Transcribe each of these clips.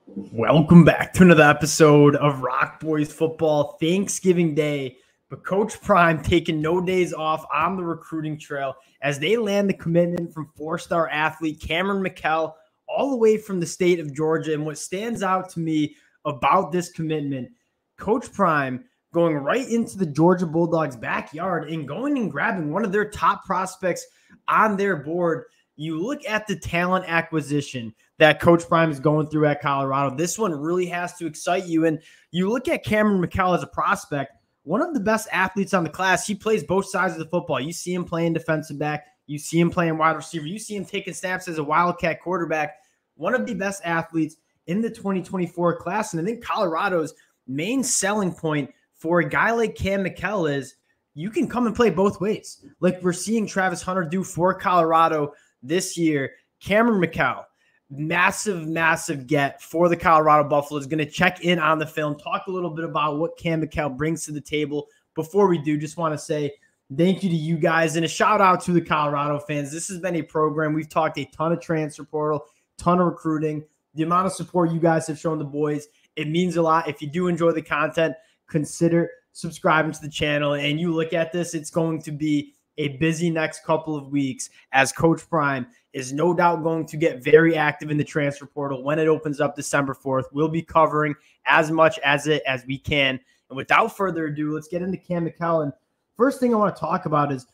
Welcome back to another episode of Rock Boys Football Thanksgiving Day. But Coach Prime taking no days off on the recruiting trail as they land the commitment from four-star athlete Kam Mikell all the way from the state of Georgia. And what stands out to me about this commitment, Coach Prime going right into the Georgia Bulldogs' backyard and going and grabbing one of their top prospects on their board. You look at the talent acquisition that Coach Prime is going through at Colorado. This one really has to excite you. And you look at Kam Mikell as a prospect, one of the best athletes on the class. He plays both sides of the football. You see him playing defensive back. You see him playing wide receiver. You see him taking snaps as a Wildcat quarterback. One of the best athletes in the 2024 class. And I think Colorado's main selling point for a guy like Kam Mikell is you can come and play both ways. Like we're seeing Travis Hunter do for Colorado this year. Kam Mikell, massive get for the Colorado Buffaloes. Going to check in on the film, talk a little bit about what Kam Mikell brings to the table. Before we do, just want to say thank you to you guys and a shout out to the Colorado fans. This has been a program. We've talked a ton of transfer portal, ton of recruiting. The amount of support you guys have shown the boys, it means a lot. If you do enjoy the content, consider subscribing to the channel. And you look at this, it's going to be a busy next couple of weeks as Coach Prime is no doubt going to get very active in the transfer portal when it opens up December 4th. We'll be covering as much as we can. And without further ado, let's get into Kam Mikell. And first thing I want to talk about is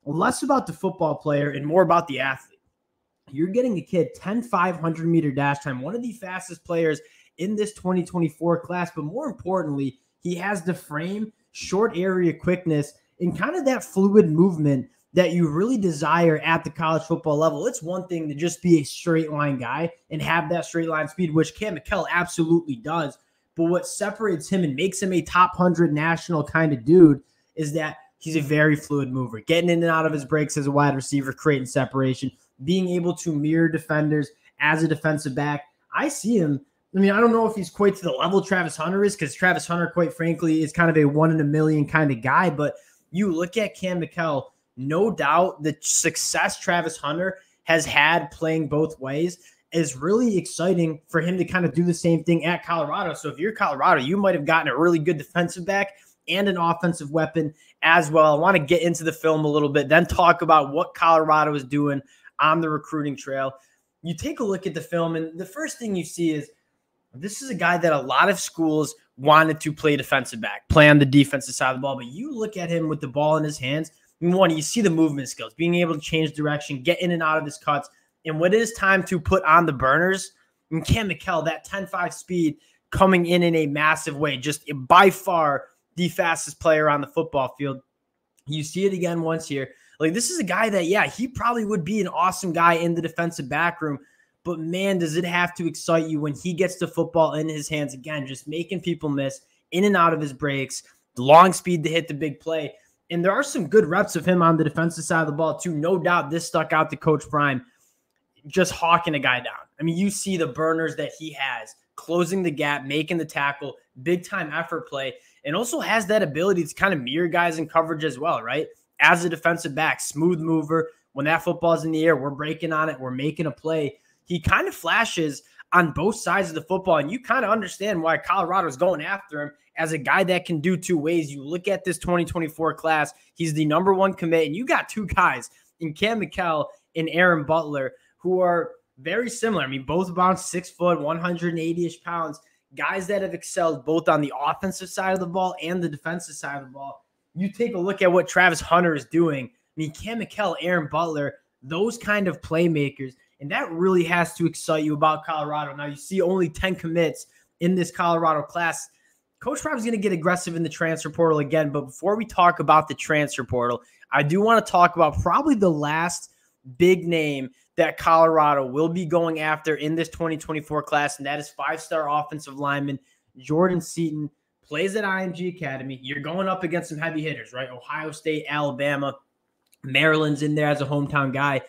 less about the football player and more about the athlete. You're getting a kid 10,500 meter dash time, one of the fastest players in this 2024 class. But more importantly, he has the frame, short area quickness, and kind of that fluid movement that you really desire at the college football level. It's one thing to just be a straight line guy and have that straight line speed, which Kam Mikell absolutely does. But what separates him and makes him a top 100 national kind of dude is that he's a very fluid mover, getting in and out of his breaks as a wide receiver, creating separation, being able to mirror defenders as a defensive back. I see him. I mean, I don't know if he's quite to the level Travis Hunter is, because Travis Hunter, quite frankly, is kind of a 1 in a million kind of guy. But you look at Kam Mikell, no doubt the success Travis Hunter has had playing both ways is really exciting for him to kind of do the same thing at Colorado. So if you're Colorado, you might have gotten a really good defensive back and an offensive weapon as well. I want to get into the film a little bit, then talk about what Colorado is doing on the recruiting trail. You take a look at the film, and the first thing you see is this is a guy that a lot of schools wanted to play defensive back, play on the defensive side of the ball. But you look at him with the ball in his hands, and one, you see the movement skills, being able to change direction, get in and out of his cuts. And when it is time to put on the burners, and Kam Mikell, that 10.5 speed coming in a massive way, just by far the fastest player on the football field. You see it again once here. Like, this is a guy that, yeah, he probably would be an awesome guy in the defensive back room. But, man, does it have to excite you when he gets the football in his hands again, just making people miss, in and out of his breaks, the long speed to hit the big play. And there are some good reps of him on the defensive side of the ball, too. No doubt this stuck out to Coach Prime, just hawking a guy down. I mean, you see the burners that he has, closing the gap, making the tackle, big-time effort play, and also has that ability to kind of mirror guys in coverage as well, right? As a defensive back, smooth mover. When that football's in the air, we're breaking on it, we're making a play. He kind of flashes on both sides of the football, and you kind of understand why Colorado's going after him as a guy that can do two ways. You look at this 2024 class, he's the #1 commit, and you got two guys in Kam Mikell and Aaron Butler who are very similar. I mean, both about 6 foot, 180-ish pounds, guys that have excelled both on the offensive side of the ball and the defensive side of the ball. You take a look at what Travis Hunter is doing. I mean, Kam Mikell, Aaron Butler, those kind of playmakers. And that really has to excite you about Colorado. Now, you see only 10 commits in this Colorado class. Coach Prime is going to get aggressive in the transfer portal again. But before we talk about the transfer portal, I do want to talk about probably the last big name that Colorado will be going after in this 2024 class, and that is 5-star offensive lineman Jordan Seaton. Plays at IMG Academy. You're going up against some heavy hitters, right? Ohio State, Alabama, Maryland's in there as a hometown guy.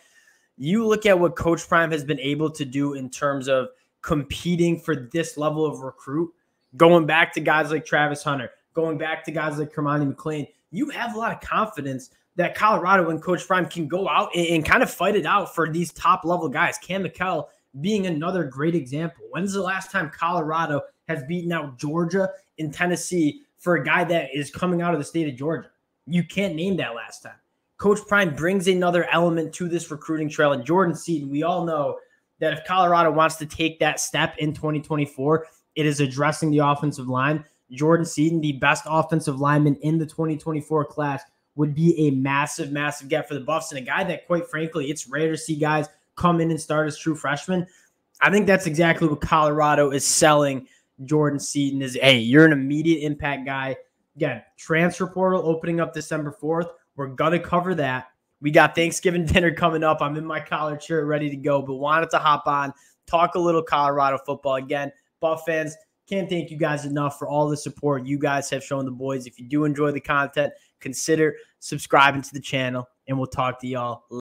You look at what Coach Prime has been able to do in terms of competing for this level of recruit, going back to guys like Travis Hunter, going back to guys like Kamron McLean. You have a lot of confidence that Colorado and Coach Prime can go out and kind of fight it out for these top-level guys. Kam Mikell being another great example. When's the last time Colorado has beaten out Georgia and Tennessee for a guy that is coming out of the state of Georgia? You can't name that last time. Coach Prime brings another element to this recruiting trail. And Jordan Seaton, we all know that if Colorado wants to take that step in 2024, it is addressing the offensive line. Jordan Seaton, the best offensive lineman in the 2024 class, would be a massive, massive get for the Buffs, and a guy that, quite frankly, it's rare to see guys come in and start as true freshmen. I think that's exactly what Colorado is selling Jordan Seaton is, hey, you're an immediate impact guy. Again, transfer portal opening up December 4th. We're going to cover that. We got Thanksgiving dinner coming up. I'm in my collared shirt ready to go, but wanted to hop on, talk a little Colorado football. Again, Buff fans, can't thank you guys enough for all the support you guys have shown the boys. If you do enjoy the content, consider subscribing to the channel, and we'll talk to y'all later.